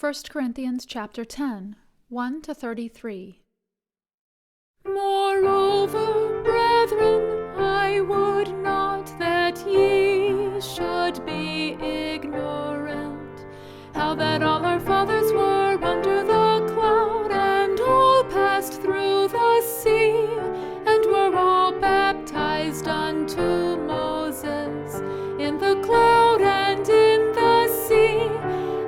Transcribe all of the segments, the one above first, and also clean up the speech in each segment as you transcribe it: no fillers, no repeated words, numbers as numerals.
1 Corinthians chapter 10, 1-33. Moreover, brethren, I would not that ye should be ignorant, how that all our fathers were under the cloud, and all passed through the sea, and were all baptized unto Moses in the cloud and in the sea,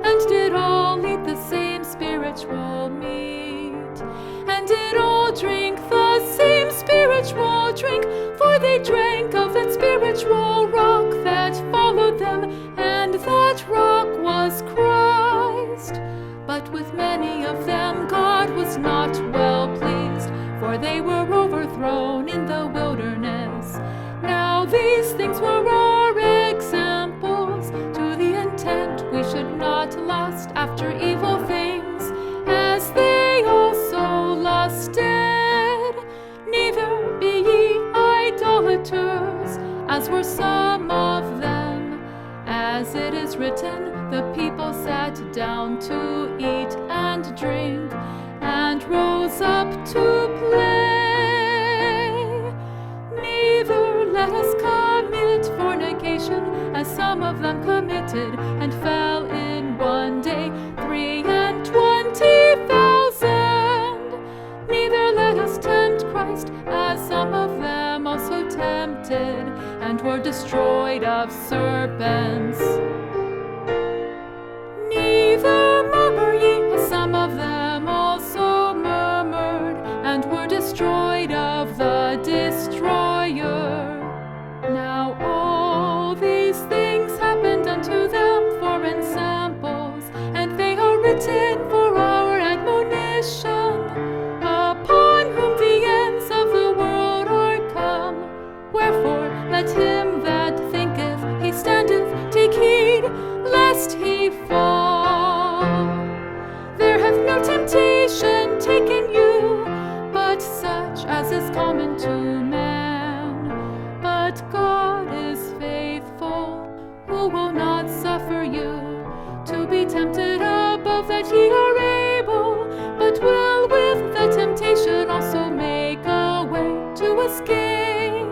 and did all eat the same spiritual meat, and did all drink the same spiritual drink, for they drank of that spiritual rock that followed them, and that rock was Christ. But with many of them God was not well pleased, for they were overthrown in the wilderness. Now these things were our examples, to the intent we should not lust after evil things, as they also lusted. Neither be ye idolaters, as were some of them. As it is written, the people sat down to eat and drink, and rose up to play. Neither let us commit fornication, as some of them committed, and fell in one day 23,000. Neither let us tempt Christ, as some of them also tempted, and were destroyed of serpents. Neither murmur ye, as some of them also murmured, and were destroyed of the destroyer. Now all these things happened unto them for ensamples, and they are written for our admonition, upon whom the ends of the world are come. Wherefore let him that thinketh he standeth take heed, lest he fall. There hath no temptation taken you, but such as is common to man. But God is faithful, who will not suffer you to be tempted above that ye are able, but will with the temptation also make a way to escape,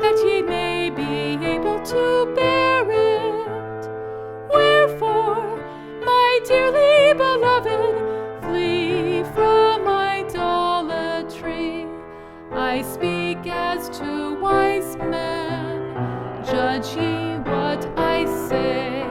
that ye may be able to bear it. Wherefore, my dearly beloved, flee from idolatry. I speak as to wise men. Judge ye what I say.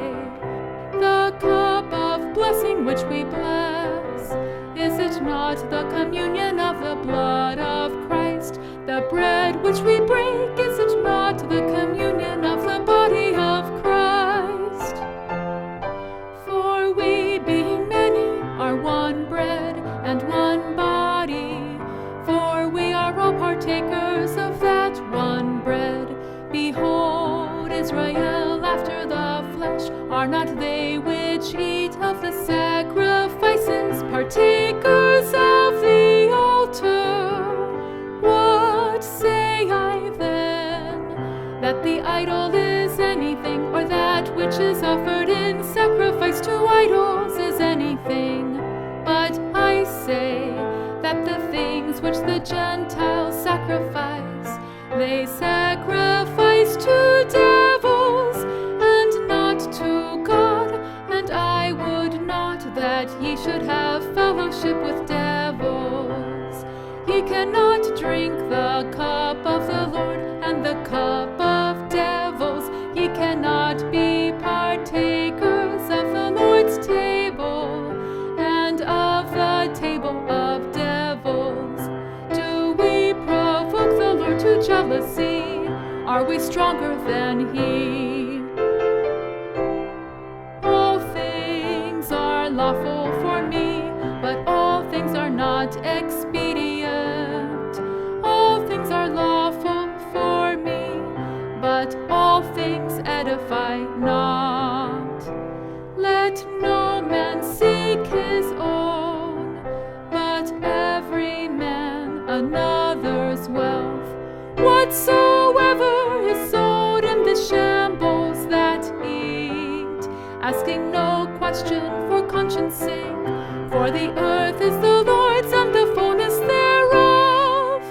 The cup of blessing which we bless, is it not the communion of the blood of Christ? The bread which we break, is it not the communion of the body of Christ? For we, being many, are one bread and one body, for we are all partakers of that one bread. Behold, Israel after the flesh, are not they which eat of the sacrifices partakers of the altar? What say I then? That the idol is anything, or that which is offered in sacrifice to idols is anything? But I say that the things which the Gentiles sacrifice, they sacrifice to devils, and not to God. And I would not that ye should have fellowship with devils. Ye cannot drink the cup of the Lord and the cup of devils. Ye cannot be partakers of the Lord's table and of the table of devils. Do we provoke the Lord to jealousy? Are we stronger than He? All things are lawful for me, but all things are not expedient. All things are lawful for me, but all things edify not. Let no man seek his own, but every man another's wealth. Whatsoever is sold in the shambles that eat, asking no question for conscience sake, For the earth is the Lord's and the fullness thereof.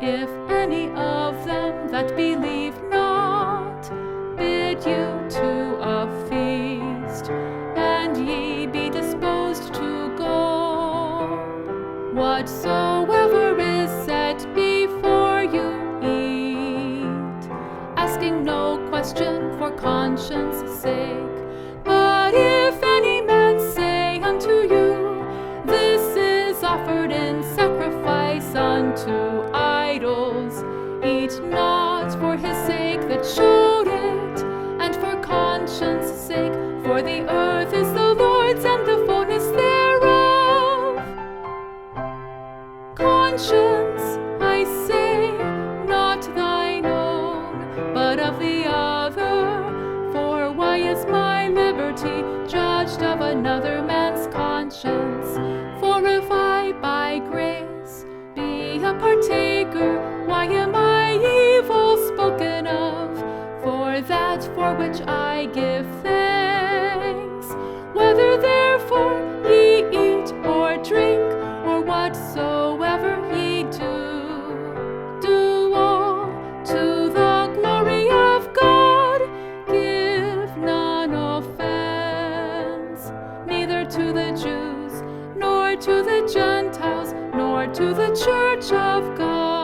If any of them that believe not bid you to a feast, and ye be disposed to go, whatsoever is set before you, eat, asking no question for conscience sake. But if any man say unto you, this is offered in sacrifice unto idols, eat not for his sake that showed it, and for conscience sake, for the earth is the Lord's and the fullness thereof. Conscience, I say, not thine own, but of the other. For why is my liberty judged of another man's conscience? For if I by grace be a partaker, why am I evil spoken of? For that for which I give thanks, whether therefore ye eat or drink, or whatsoever ye do, do all to the glory of God. Give none offense, neither to the Jews, nor to the Gentiles, nor to the church of God.